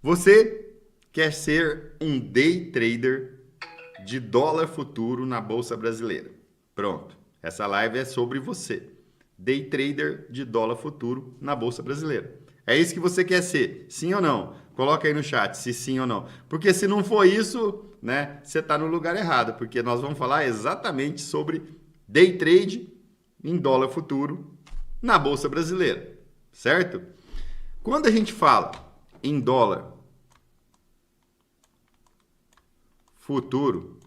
Você quer ser um day trader de dólar futuro na Bolsa Brasileira? Pronto, essa live é sobre você. Day trader de dólar futuro na Bolsa Brasileira. É isso que você quer ser? Sim ou não? Coloca aí no chat se sim ou não. Porque se não for isso, né, você está no lugar errado. Porque nós vamos falar exatamente sobre day trade em dólar futuro na Bolsa Brasileira. Certo? Quando a gente fala em dólar futuro,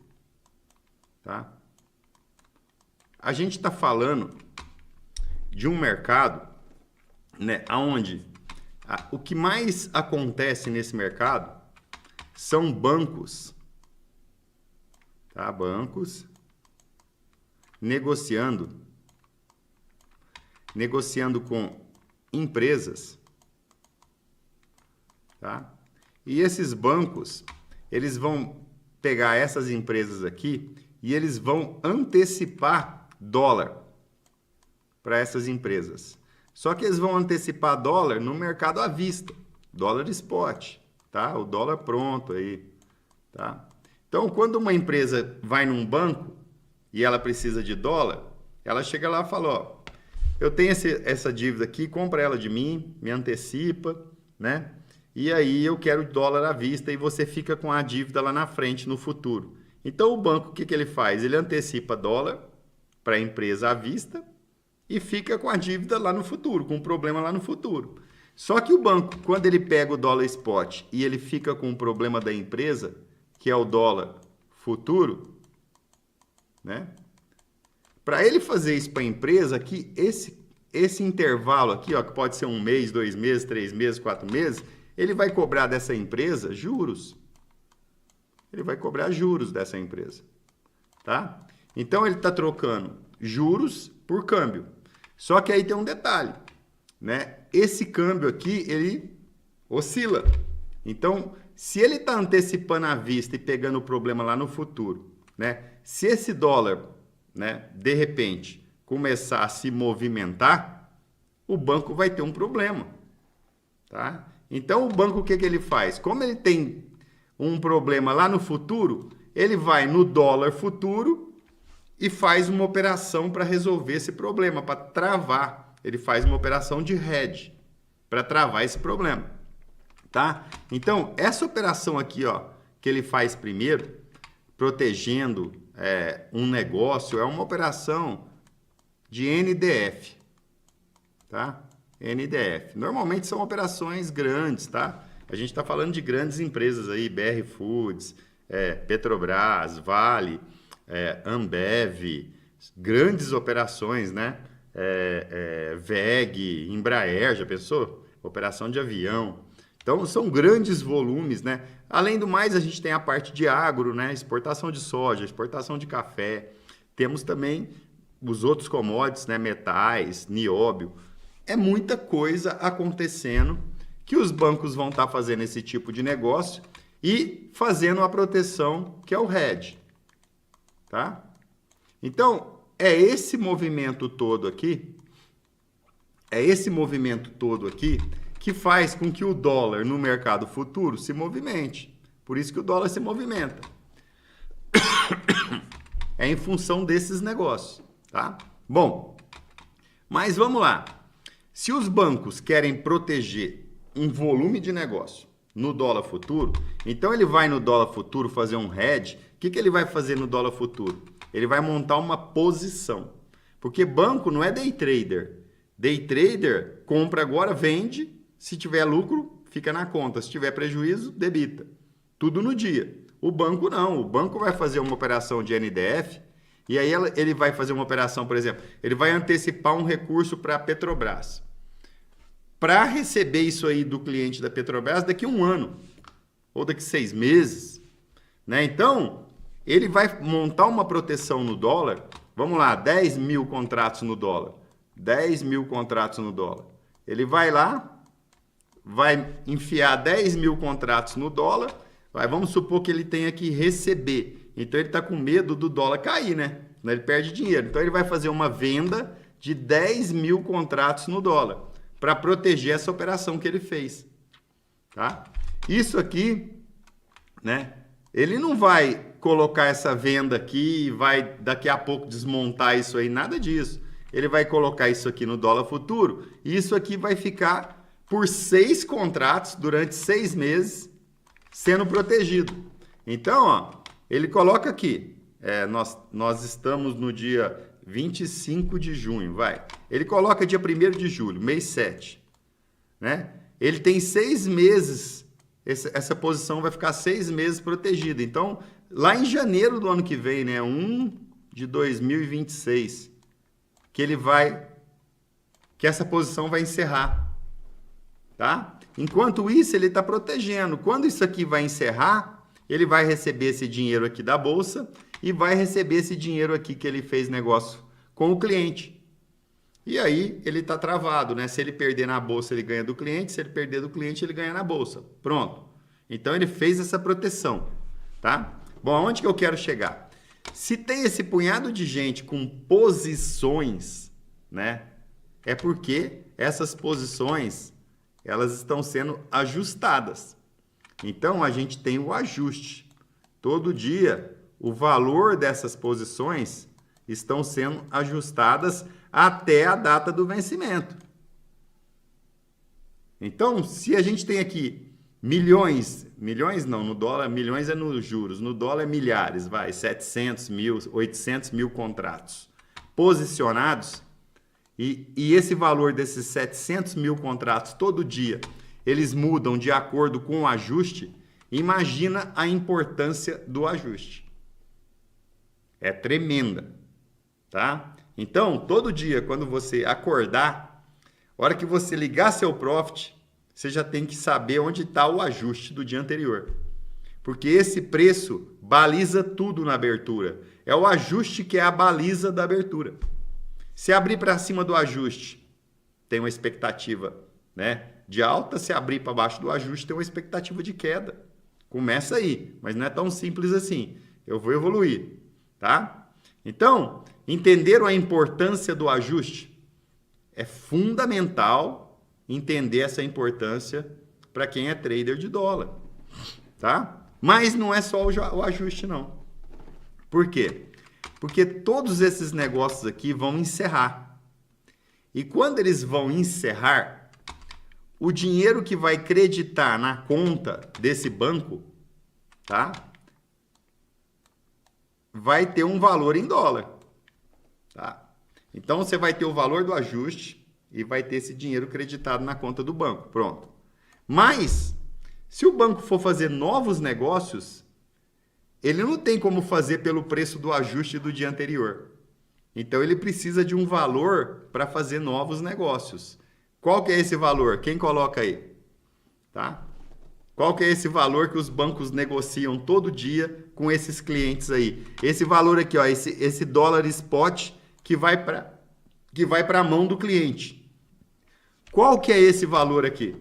tá? A gente está falando de um mercado, né, onde o que mais acontece nesse mercado são bancos, tá? Bancos negociando com empresas, tá? E esses bancos, eles vão pegar essas empresas aqui e eles vão antecipar dólar para essas empresas. Só que eles vão antecipar dólar no mercado à vista, dólar spot, tá? O dólar pronto aí, tá? Então, quando uma empresa vai num banco e ela precisa de dólar, ela chega lá e fala, ó, eu tenho essa dívida aqui, compra ela de mim, me antecipa, né? E aí eu quero dólar à vista e você fica com a dívida lá na frente, no futuro. Então o banco, o que ele faz? Ele antecipa dólar para a empresa à vista e fica com a dívida lá no futuro, com um problema lá no futuro. Só que o banco, quando ele pega o dólar spot e ele fica com o problema da empresa, que é o dólar futuro, né? Para ele fazer isso para a empresa, aqui, esse intervalo aqui, ó, que pode ser 1 mês, 2 meses, 3 meses, 4 meses, ele vai cobrar dessa empresa juros. Ele vai cobrar juros dessa empresa, tá? Então, ele está trocando juros por câmbio. Só que aí tem um detalhe, né? Esse câmbio aqui, ele oscila. Então, se ele está antecipando à vista e pegando o problema lá no futuro, né? Se esse dólar, né, de repente, começar a se movimentar, o banco vai ter um problema, tá? Então, o banco, o que ele faz? Como ele tem um problema lá no futuro, ele vai no dólar futuro e faz uma operação para resolver esse problema, para travar. Ele faz uma operação de hedge para travar esse problema, tá? Então, essa operação aqui, ó, que ele faz primeiro, protegendo um negócio, é uma operação de NDF, tá? NDF. Normalmente são operações grandes, tá? A gente está falando de grandes empresas aí, BR Foods, Petrobras, Vale, Ambev, grandes operações, né? VEG, Embraer, já pensou? Operação de avião. Então, são grandes volumes, né? Além do mais, a gente tem a parte de agro, né? Exportação de soja, exportação de café. Temos também os outros commodities, né? Metais, nióbio. É muita coisa acontecendo que os bancos vão estar fazendo esse tipo de negócio e fazendo a proteção que é o hedge, tá? Então, é esse movimento todo aqui que faz com que o dólar no mercado futuro se movimente. Por isso que o dólar se movimenta. É em função desses negócios, tá? Bom, mas vamos lá. Se os bancos querem proteger um volume de negócio no dólar futuro, então ele vai no dólar futuro fazer um hedge. O que ele vai fazer no dólar futuro? Ele vai montar uma posição. Porque banco não é day trader. Day trader compra agora, vende. Se tiver lucro, fica na conta. Se tiver prejuízo, debita. Tudo no dia. O banco não. O banco vai fazer uma operação de NDF e aí ele vai fazer uma operação, por exemplo, ele vai antecipar um recurso para a Petrobras. Para receber isso aí do cliente da Petrobras daqui a 1 ano ou daqui a 6 meses, né? Então, ele vai montar uma proteção no dólar. Vamos lá, 10 mil contratos no dólar. 10 mil contratos no dólar. Ele vai lá, vai enfiar 10 mil contratos no dólar. Vamos supor que ele tenha que receber. Então, ele está com medo do dólar cair, né? Ele perde dinheiro. Então, ele vai fazer uma venda de 10 mil contratos no dólar para proteger essa operação que ele fez, tá? Isso aqui, né? Ele não vai colocar essa venda aqui e vai daqui a pouco desmontar isso aí, nada disso. Ele vai colocar isso aqui no dólar futuro e isso aqui vai ficar por 6 contratos durante 6 meses sendo protegido. Então, ó, ele coloca aqui, nós estamos no dia 25 de junho, vai. Ele coloca dia 1º de julho, mês 7, né? Ele tem 6 meses, essa posição vai ficar 6 meses protegida. Então, lá em janeiro do ano que vem, né, 1 de 2026, que essa posição vai encerrar, tá? Enquanto isso, ele está protegendo. Quando isso aqui vai encerrar, ele vai receber esse dinheiro aqui da bolsa e vai receber esse dinheiro aqui que ele fez negócio com o cliente. E aí, ele está travado, né? Se ele perder na bolsa, ele ganha do cliente. Se ele perder do cliente, ele ganha na bolsa. Pronto. Então, ele fez essa proteção, tá? Bom, aonde que eu quero chegar? Se tem esse punhado de gente com posições, né? É porque essas posições, elas estão sendo ajustadas. Então, a gente tem o ajuste. Todo dia, o valor dessas posições estão sendo ajustadas até a data do vencimento. Então, se a gente tem aqui milhões não, no dólar, milhões é nos juros, no dólar é milhares, 700 mil, 800 mil contratos posicionados, e esse valor desses 700 mil contratos todo dia, eles mudam de acordo com o ajuste, imagina a importância do ajuste. É tremenda, tá? Então, todo dia, quando você acordar, a hora que você ligar seu Profit, você já tem que saber onde está o ajuste do dia anterior. Porque esse preço baliza tudo na abertura. É o ajuste que é a baliza da abertura. Se abrir para cima do ajuste, tem uma expectativa, né, de alta. Se abrir para baixo do ajuste, tem uma expectativa de queda. Começa aí, mas não é tão simples assim. Eu vou evoluir, tá? Então, entenderam a importância do ajuste? É fundamental entender essa importância para quem é trader de dólar, tá? Mas não é só o ajuste, não. Por quê? Porque todos esses negócios aqui vão encerrar. E quando eles vão encerrar, o dinheiro que vai creditar na conta desse banco, tá? Vai ter um valor em dólar, tá? Então, você vai ter o valor do ajuste e vai ter esse dinheiro creditado na conta do banco, pronto. Mas, se o banco for fazer novos negócios, ele não tem como fazer pelo preço do ajuste do dia anterior. Então, ele precisa de um valor para fazer novos negócios. Qual que é esse valor? Quem coloca aí? Tá? Qual que é esse valor que os bancos negociam todo dia com esses clientes aí? Esse valor aqui, ó, esse dólar spot que vai para a mão do cliente. Qual que é esse valor aqui?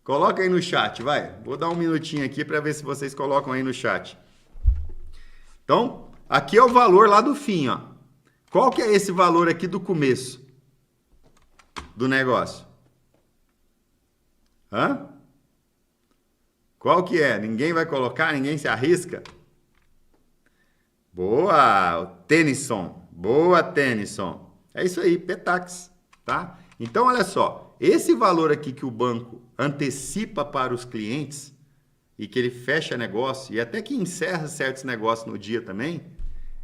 Coloca aí no chat, vai. Vou dar um minutinho aqui para ver se vocês colocam aí no chat. Então, aqui é o valor lá do fim, ó. Qual que é esse valor aqui do começo do negócio? Hã? Qual que é? Ninguém vai colocar? Ninguém se arrisca? Boa, Tennyson. Boa, Tennyson. É isso aí, Petax, tá? Então, olha só. Esse valor aqui que o banco antecipa para os clientes e que ele fecha negócio e até que encerra certos negócios no dia também,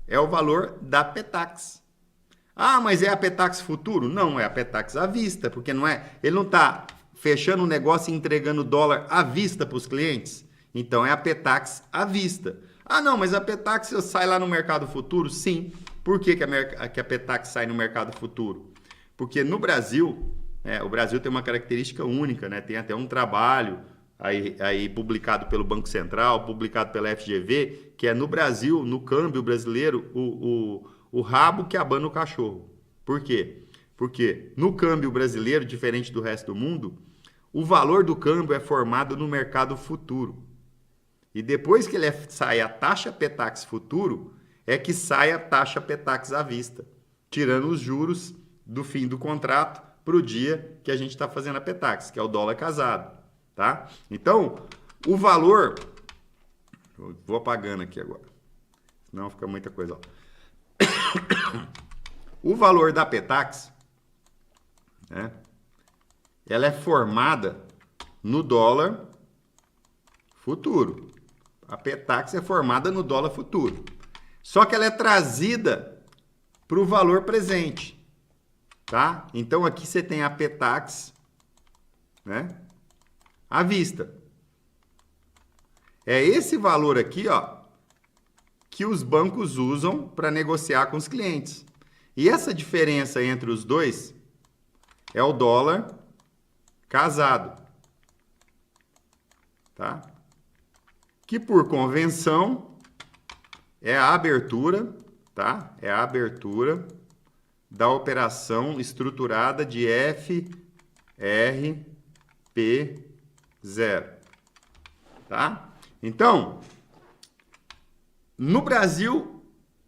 é o valor da Petax. Ah, mas é a Petax futuro? Não, é a Petax à vista, porque não é, ele não está fechando o negócio e entregando dólar à vista para os clientes. Então, é a Petax à vista. Ah, não, mas a Petax sai lá no mercado futuro? Sim. Por que a Petax sai no mercado futuro? Porque no Brasil, o Brasil tem uma característica única, né? Tem até um trabalho aí publicado pelo Banco Central, publicado pela FGV, que é no Brasil, no câmbio brasileiro, o rabo que abana o cachorro. Por quê? Porque no câmbio brasileiro, diferente do resto do mundo, o valor do câmbio é formado no mercado futuro. E depois que ele sai a taxa Petax futuro, é que sai a taxa Petax à vista, tirando os juros do fim do contrato para o dia que a gente está fazendo a Petax, que é o dólar casado. tá? Então, o valor... Vou apagando aqui agora, senão fica muita coisa, ó. O valor da Petax, né, ela é formada no dólar futuro. A Petax é formada no dólar futuro. Só que ela é trazida para o valor presente, tá? Então, aqui você tem a Petax, né, à vista. É esse valor aqui, ó, que os bancos usam para negociar com os clientes. E essa diferença entre os dois é o dólar casado, tá? Que por convenção é a abertura, tá? É a abertura da operação estruturada de FRP0, tá? Então, no Brasil,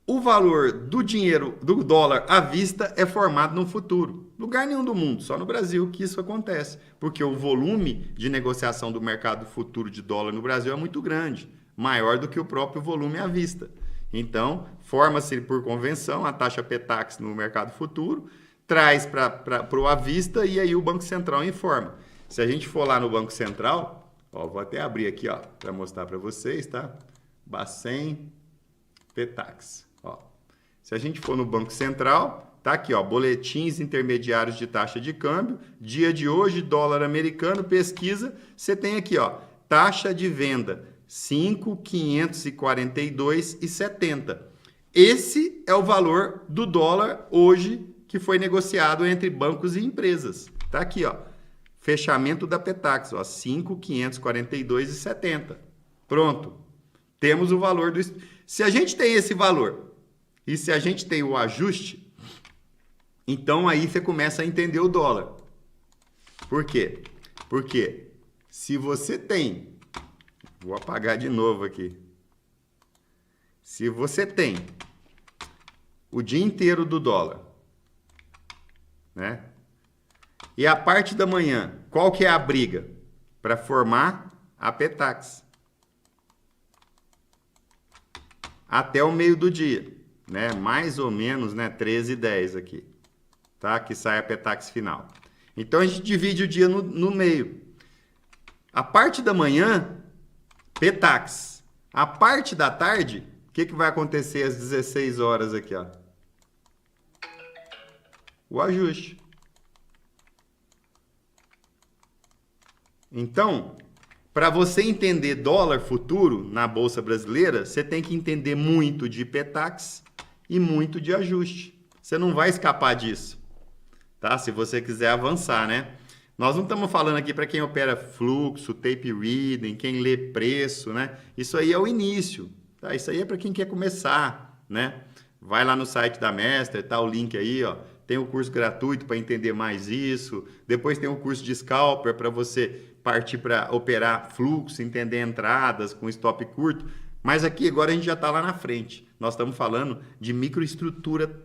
o valor do dinheiro, do dólar à vista, é formado no futuro. Lugar nenhum do mundo, só no Brasil que isso acontece. Porque o volume de negociação do mercado futuro de dólar no Brasil é muito grande, maior do que o próprio volume à vista. Então, forma-se por convenção a taxa Petax no mercado futuro, traz para o à vista e aí o Banco Central informa. Se a gente for lá no Banco Central, ó, vou até abrir aqui para mostrar para vocês, tá? Bacen Petax. Ó. Se a gente for no Banco Central, tá aqui, ó, boletins intermediários de taxa de câmbio, dia de hoje, dólar americano, pesquisa, você tem aqui, ó, taxa de venda 5.542,70. Esse é o valor do dólar hoje que foi negociado entre bancos e empresas. Tá aqui, ó, fechamento da Petax, ó, 5.542,70. Pronto. Temos o valor do... Se a gente tem esse valor e se a gente tem o ajuste, então aí você começa a entender o dólar. Por quê? Porque se você tem... Vou apagar de novo aqui. Se você tem o dia inteiro do dólar, né? E a parte da manhã, qual que é a briga? Para formar a Petax. Até o meio do dia, né? Mais ou menos, né? 13h10 aqui, tá? Que sai a Petax final. Então, a gente divide o dia no meio. A parte da manhã, Petax. A parte da tarde, o que vai acontecer às 16 horas aqui, ó? O ajuste. Então, para você entender dólar futuro na Bolsa Brasileira, você tem que entender muito de Petax e muito de ajuste. Você não vai escapar disso, tá? Se você quiser avançar, né? Nós não estamos falando aqui para quem opera fluxo, tape reading, quem lê preço, né? Isso aí é o início, tá? Isso aí é para quem quer começar, né? Vai lá no site da Master, tá o link aí, ó. Tem o curso gratuito para entender mais isso. Depois tem o curso de Scalper para você partir para operar fluxo, entender entradas com stop curto. Mas aqui agora a gente já está lá na frente. Nós estamos falando de microestrutura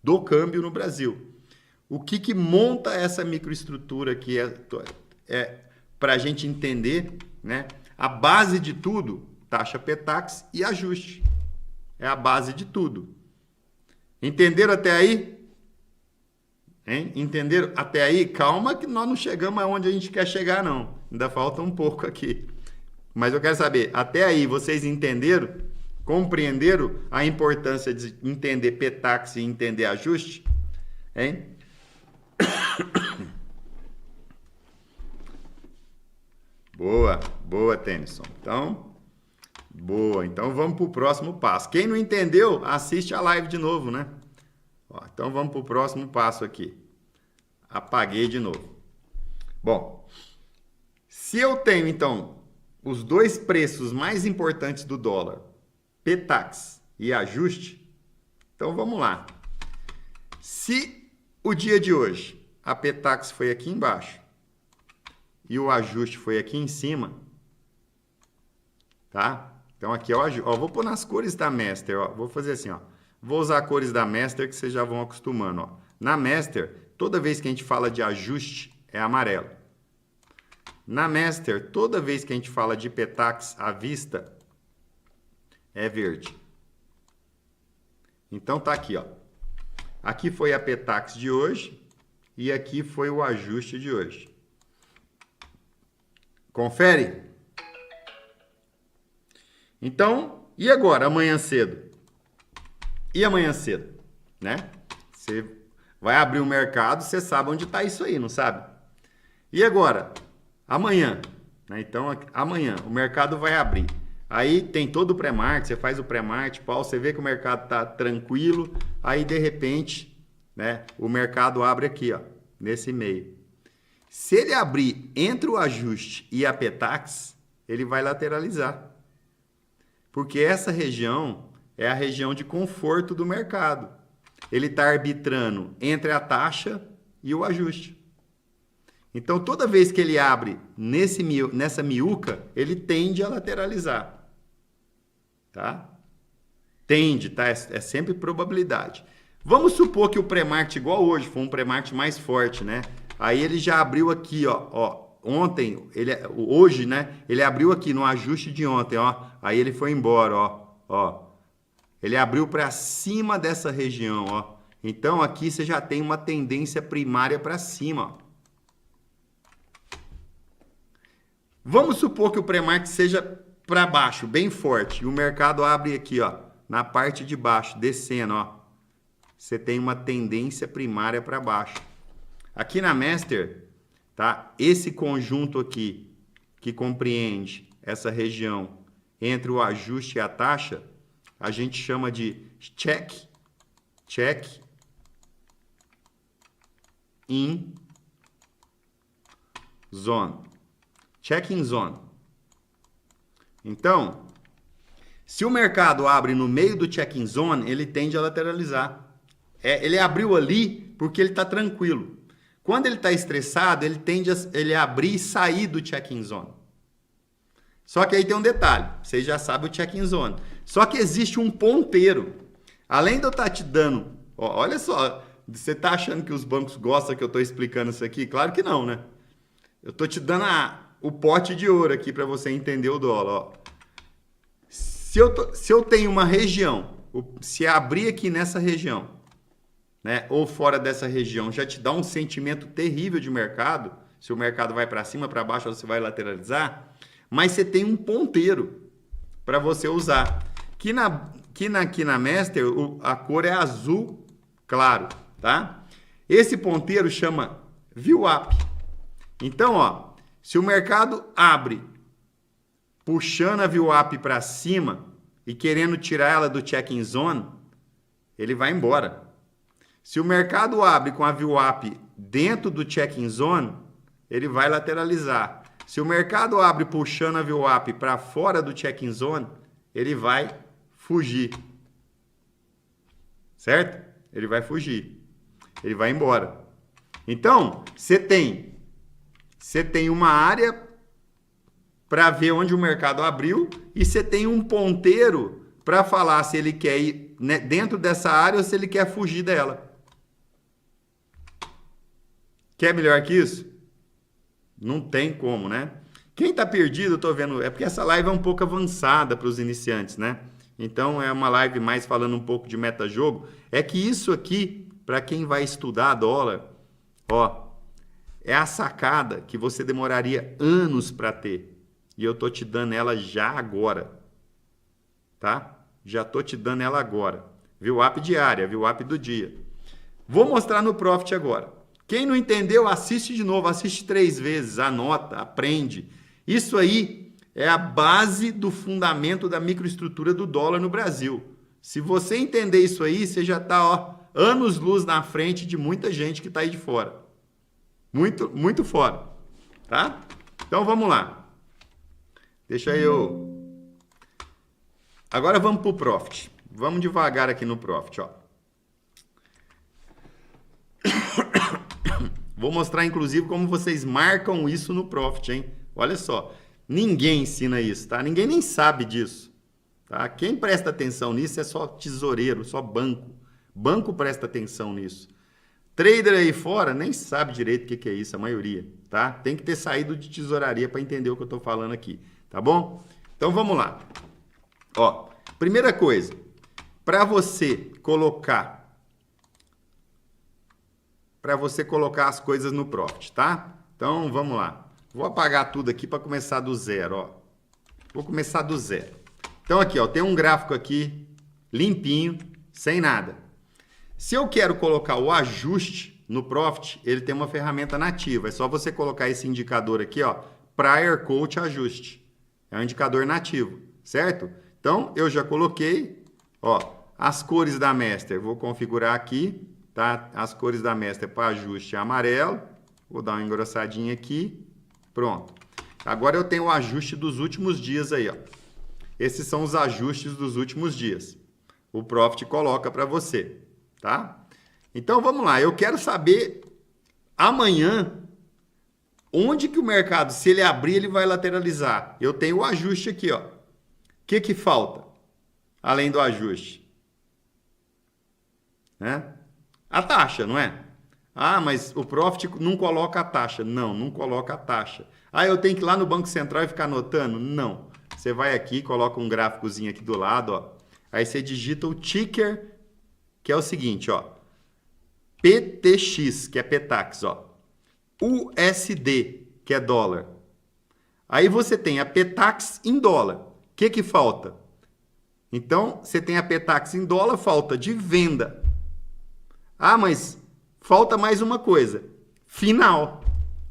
do câmbio no Brasil. O que monta essa microestrutura aqui é para a gente entender, né? A base de tudo, taxa Petax e ajuste. É a base de tudo. Entenderam até aí? Hein? Entenderam? Até aí, calma que nós não chegamos aonde a gente quer chegar, não. Ainda falta um pouco aqui. Mas eu quero saber, até aí, vocês entenderam? Compreenderam a importância de entender Petax e entender ajuste? Hein? Boa, boa, Tennyson. Então, boa. Então, vamos para o próximo passo. Quem não entendeu, assiste a live de novo, né? Ó, então, vamos para o próximo passo aqui. Apaguei de novo. Bom, se eu tenho, então, os dois preços mais importantes do dólar, Petax e ajuste, então vamos lá. Se o dia de hoje a Petax foi aqui embaixo e o ajuste foi aqui em cima, tá? Então, aqui é o ajuste. Ó, vou pôr nas cores da Master, ó. Vou fazer assim, ó. Vou usar cores da Master que vocês já vão acostumando, ó. Na Master, toda vez que a gente fala de ajuste, é amarelo. Na Master, toda vez que a gente fala de Petax à vista, é verde. Então tá aqui, ó. Aqui foi a Petax de hoje e aqui foi o ajuste de hoje. Confere? Então, e agora, amanhã cedo? E amanhã cedo, né? Você vai abrir o mercado, você sabe onde está isso aí, não sabe? E agora? Amanhã, né? Então, amanhã o mercado vai abrir. Aí tem todo o pré-market, você faz o pré-market, você vê que o mercado está tranquilo, aí de repente, né, o mercado abre aqui, ó, nesse meio. Se ele abrir entre o ajuste e a Petax, ele vai lateralizar. Porque essa região é a região de conforto do mercado. Ele está arbitrando entre a taxa e o ajuste. Então, toda vez que ele abre nessa miúca, ele tende a lateralizar. Tá? Tende, tá? É sempre probabilidade. Vamos supor que o pré-market, igual hoje, foi um pré-market mais forte, né? Aí ele já abriu aqui, ó. Ontem, hoje, né? Ele abriu aqui no ajuste de ontem, ó. Aí ele foi embora, ó. Ele abriu para cima dessa região, ó. Então, aqui você já tem uma tendência primária para cima, ó. Vamos supor que o pré-market seja para baixo, bem forte. E o mercado abre aqui, ó, na parte de baixo, descendo, ó. Você tem uma tendência primária para baixo. Aqui na Master, tá? Esse conjunto aqui, que compreende essa região entre o ajuste e a taxa, a gente chama de check in zone. Check-in zone. Então, se o mercado abre no meio do check-in zone, ele tende a lateralizar. Ele abriu ali porque ele está tranquilo. Quando ele está estressado, ele tende a abrir e sair do check-in zone. Só que aí tem um detalhe. Vocês já sabem o check-in zone. Só que existe um ponteiro. Além de eu estar te dando... olha só, você está achando que os bancos gostam que eu estou explicando isso aqui? Claro que não, né? Eu estou te dando o pote de ouro aqui para você entender o dólar. Ó. Se eu tenho uma região, se abrir aqui nessa região, né, ou fora dessa região, já te dá um sentimento terrível de mercado. Se o mercado vai para cima, para baixo, você vai lateralizar. Mas você tem um ponteiro para você usar. Aqui na Master, a cor é azul claro, tá? Esse ponteiro chama VWAP. Então, ó, se o mercado abre puxando a VWAP para cima e querendo tirar ela do check-in zone, ele vai embora. Se o mercado abre com a VWAP dentro do check-in zone, ele vai lateralizar. Se o mercado abre puxando a VWAP para fora do check-in zone, ele vai fugir. Certo? Ele vai fugir. Ele vai embora. Então, você tem uma área para ver onde o mercado abriu e você tem um ponteiro para falar se ele quer ir dentro dessa área ou se ele quer fugir dela. Quer melhor que isso? Não tem como, né? Quem está perdido, eu tô vendo, é porque essa live é um pouco avançada para os iniciantes, né? Então, é uma live mais falando um pouco de metajogo. É que isso aqui, para quem vai estudar dólar, ó, é a sacada que você demoraria anos para ter. E eu tô te dando ela já agora. Tá? Já tô te dando ela agora. VWAP diária, VWAP do dia. Vou mostrar no Profit agora. Quem não entendeu, assiste de novo, assiste 3 vezes, anota, aprende. Isso aí é a base do fundamento da microestrutura do dólar no Brasil. Se você entender isso aí, você já está anos-luz na frente de muita gente que está aí de fora. Muito, muito fora. Tá? Então, vamos lá. Deixa eu... Agora vamos para o Profit. Vamos devagar aqui no Profit, ó. Vou mostrar, inclusive, como vocês marcam isso no Profit, hein? Olha só, ninguém ensina isso, tá? Ninguém nem sabe disso, tá? Quem presta atenção nisso é só tesoureiro, só banco. Banco presta atenção nisso. Trader aí fora nem sabe direito o que é isso, a maioria, tá? Tem que ter saído de tesouraria para entender o que eu estou falando aqui, tá bom? Então vamos lá. Ó, primeira coisa, para você colocar as coisas no Profit, tá? Então vamos lá. Vou apagar tudo aqui para começar do zero, ó. Vou começar do zero. Então aqui, ó, tem um gráfico aqui limpinho, sem nada. Se eu quero colocar o ajuste no Profit, ele tem uma ferramenta nativa. É só você colocar esse indicador aqui, ó, Prior Coach Ajuste. É um indicador nativo, certo? Então, eu já coloquei, ó, as cores da Master. Vou configurar aqui, tá? As cores da Master para ajuste amarelo. Vou dar uma engrossadinha aqui. Pronto. Agora eu tenho o ajuste dos últimos dias aí, ó. Esses são os ajustes dos últimos dias. O Profit coloca para você, tá? Então, vamos lá. Eu quero saber amanhã onde que o mercado, se ele abrir, ele vai lateralizar. Eu tenho o ajuste aqui, ó. O que que falta? Além do ajuste. Né? A taxa, não é? Ah, mas o Profit não coloca a taxa. Não, não coloca a taxa. Ah, eu tenho que ir lá no Banco Central e ficar anotando? Não. Você vai aqui, coloca um gráficozinho aqui do lado, ó. Aí você digita o ticker, que é o seguinte, ó. PTX, que é PTAX, ó. USD, que é dólar. Aí você tem a PTAX em dólar. O que que falta? Então, você tem a PTAX em dólar, falta de venda. Ah, mas falta mais uma coisa. Final.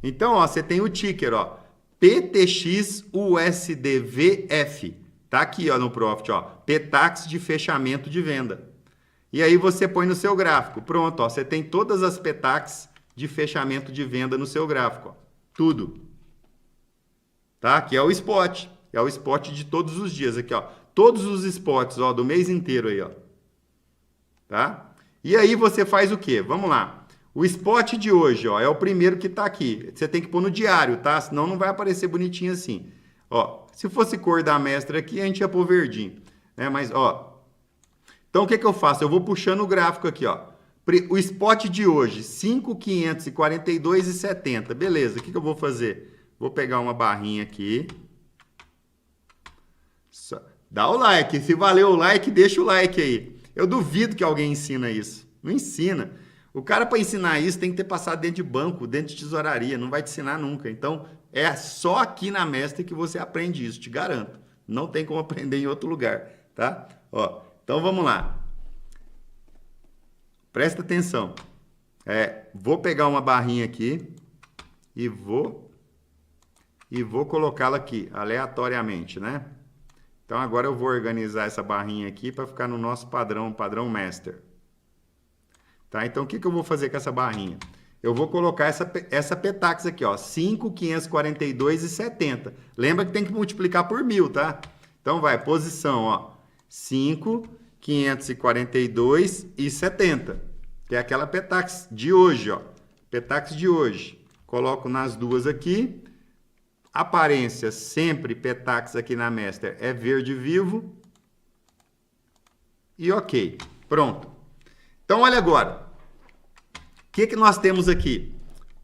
Então, ó, você tem o ticker, ó. PTX USDVF. Tá aqui, ó, no Profit, ó. PTAX de fechamento de venda. E aí você põe no seu gráfico. Pronto, ó. Você tem todas as PTAX de fechamento de venda no seu gráfico, ó. Tudo. Tá? Aqui é o spot. É o spot de todos os dias aqui, ó. Todos os spots, ó, do mês inteiro aí, ó. Tá? E aí você faz o quê? Vamos lá. O spot de hoje, ó, é o primeiro que tá aqui. Você tem que pôr no diário, tá? Senão não vai aparecer bonitinho assim. Ó, se fosse cor da Mestra aqui, a gente ia pôr verdinho, né? Mas, ó. Então, o que que eu faço? Eu vou puxando o gráfico aqui, ó. O spot de hoje, 5.542,70. Beleza, o que que eu vou fazer? Vou pegar uma barrinha aqui. Dá o like. Se valeu o like, deixa o like aí. Eu duvido que alguém ensina isso. Não ensina. O cara, para ensinar isso, tem que ter passado dentro de banco, dentro de tesouraria. Não vai te ensinar nunca. Então, é só aqui na Mestre que você aprende isso, te garanto. Não tem como aprender em outro lugar, tá? Ó, então, vamos lá. Presta atenção. Vou pegar uma barrinha aqui e vou colocá-la aqui, aleatoriamente, né? Então, agora eu vou organizar essa barrinha aqui para ficar no nosso padrão Master. Tá? Então, o que que eu vou fazer com essa barrinha? Eu vou colocar essa PTAX aqui, ó, 5.542,70. Lembra que tem que multiplicar por 1.000, tá? Então, vai, posição, ó, 5.542,70, que é aquela PTAX de hoje, ó. PTAX de hoje. Coloco nas duas aqui. Aparência, sempre PTAX aqui na Master é verde vivo. E ok. Pronto. Então, olha agora. O que que nós temos aqui?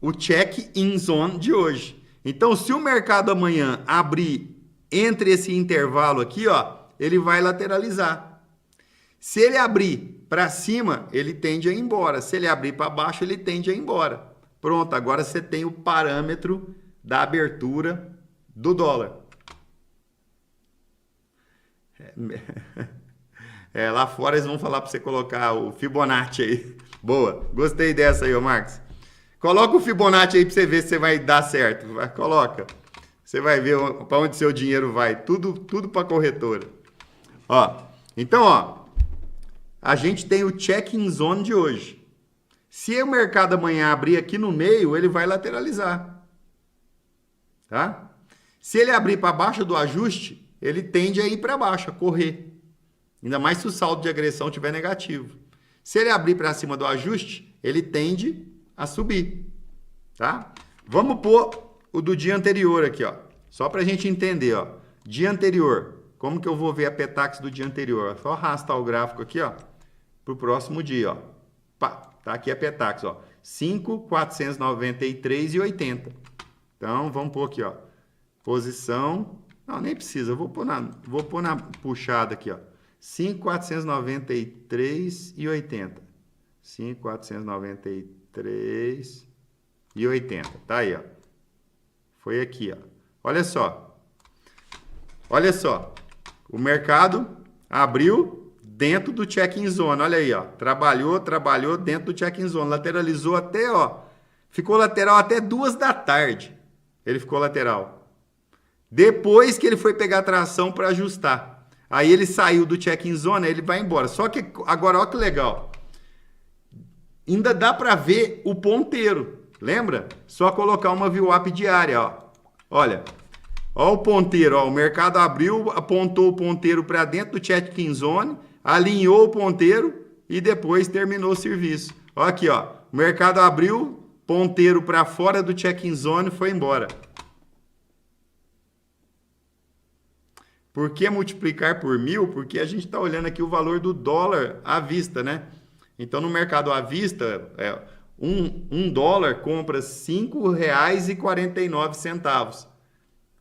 O check-in zone de hoje. Então, se o mercado amanhã abrir entre esse intervalo aqui, ó, ele vai lateralizar. Se ele abrir para cima, ele tende a ir embora. Se ele abrir para baixo, ele tende a ir embora. Pronto, agora você tem o parâmetro da abertura do dólar. Lá fora eles vão falar para você colocar o Fibonacci aí. Boa, gostei dessa aí, ô Marcos. Coloca o Fibonacci aí para você ver se vai dar certo. Coloca. Você vai ver para onde seu dinheiro vai. Tudo para corretora. Ó, então, ó, a gente tem o check-in zone de hoje. Se o mercado amanhã abrir aqui no meio, ele vai lateralizar. Tá? Se ele abrir para baixo do ajuste, ele tende a ir para baixo, a correr. Ainda mais se o saldo de agressão estiver negativo. Se ele abrir para cima do ajuste, ele tende a subir. Tá? Vamos pôr o do dia anterior aqui, ó. Só para a gente entender, ó. Dia anterior. Como que eu vou ver a PTAX do dia anterior? É só arrastar o gráfico aqui, ó, para o próximo dia, ó. Pá, tá aqui a PTAX, ó. 5.493,80. Então, vamos pôr aqui, ó. Posição. Não, nem precisa. Eu vou pôr na puxada aqui, ó. 5.493,80. 5.493,80. Tá aí, ó. Foi aqui, ó. Olha só. Olha só. O mercado abriu dentro do check-in zone. Olha aí, ó. Trabalhou dentro do check-in zone. Lateralizou até, ó. Ficou lateral até 2 da tarde. Ele ficou lateral. Depois que ele foi pegar a tração para ajustar. Aí ele saiu do check-in zone, aí ele vai embora. Só que agora, ó que legal. Ainda dá para ver o ponteiro. Lembra? Só colocar uma VWAP diária, ó. Olha. Ó o ponteiro, ó. O mercado abriu, apontou o ponteiro para dentro do check-in zone, alinhou o ponteiro e depois terminou o serviço. Ó aqui, ó. O mercado abriu, ponteiro para fora do check-in zone e foi embora. Por que multiplicar por 1.000? Porque a gente está olhando aqui o valor do dólar à vista, né? Então, no mercado à vista, um dólar compra R$ 5,49,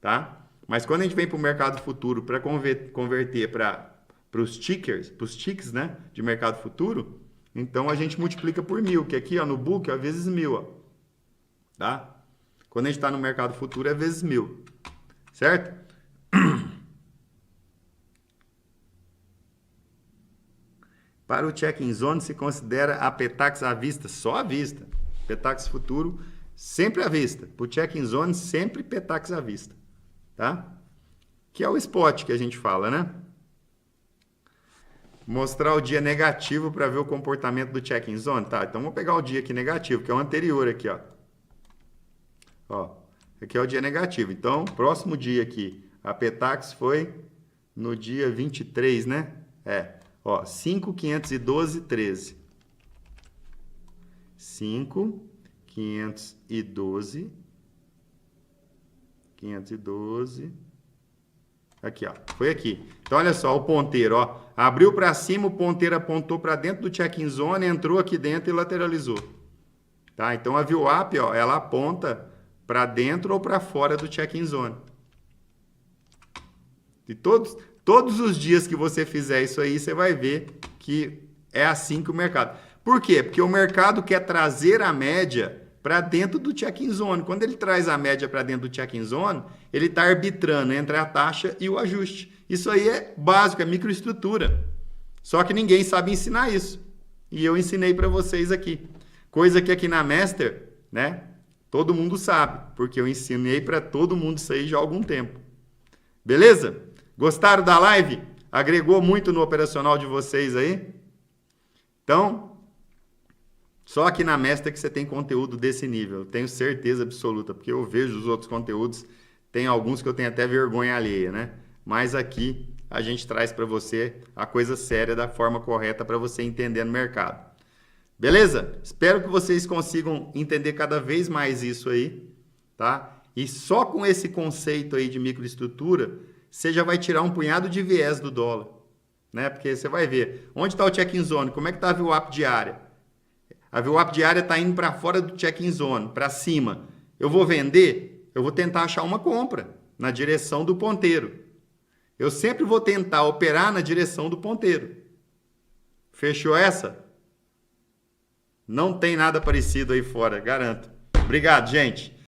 tá? Mas quando a gente vem para o mercado futuro para converter para os ticks, né? De mercado futuro, então a gente multiplica por 1.000, que aqui, ó, no book, é vezes 1.000, ó. Tá? Quando a gente está no mercado futuro, é vezes 1.000, certo? Para o check-in zone se considera a Petax à vista, só à vista. Petax futuro, sempre à vista. Para o check-in zone, sempre Petax à vista. Tá? Que é o spot que a gente fala, né? Mostrar o dia negativo para ver o comportamento do check-in zone. Tá, então vamos pegar o dia aqui negativo, que é o anterior aqui, ó. Ó, aqui é o dia negativo. Então, próximo dia aqui, a Petax foi no dia 23, né? Ó, 5.512,13. 5.512. 512. Aqui, ó. Foi aqui. Então, olha só, o ponteiro, ó. Abriu para cima, o ponteiro apontou para dentro do check-in zone, entrou aqui dentro e lateralizou. Tá? Então, a VWAP, ó, ela aponta para dentro ou para fora do check-in zone. E todos os dias que você fizer isso aí, você vai ver que é assim que o mercado... Por quê? Porque o mercado quer trazer a média para dentro do check-in zone. Quando ele traz a média para dentro do check-in zone, ele está arbitrando entre a taxa e o ajuste. Isso aí é básico, é microestrutura. Só que ninguém sabe ensinar isso. E eu ensinei para vocês aqui. Coisa que aqui na Master, né, todo mundo sabe, porque eu ensinei para todo mundo isso aí já há algum tempo. Beleza? Gostaram da live? Agregou muito no operacional de vocês aí? Então, só aqui na Master que você tem conteúdo desse nível. Tenho certeza absoluta, porque eu vejo os outros conteúdos, tem alguns que eu tenho até vergonha alheia, né? Mas aqui a gente traz para você a coisa séria da forma correta para você entender no mercado. Beleza? Espero que vocês consigam entender cada vez mais isso aí, tá? E só com esse conceito aí de microestrutura, você já vai tirar um punhado de viés do dólar, né? Porque você vai ver onde está o check-in zone, como é que está a VWAP diária. A VWAP diária está indo para fora do check-in zone, para cima. Eu vou vender? Eu vou tentar achar uma compra na direção do ponteiro. Eu sempre vou tentar operar na direção do ponteiro. Fechou essa? Não tem nada parecido aí fora, garanto. Obrigado, gente.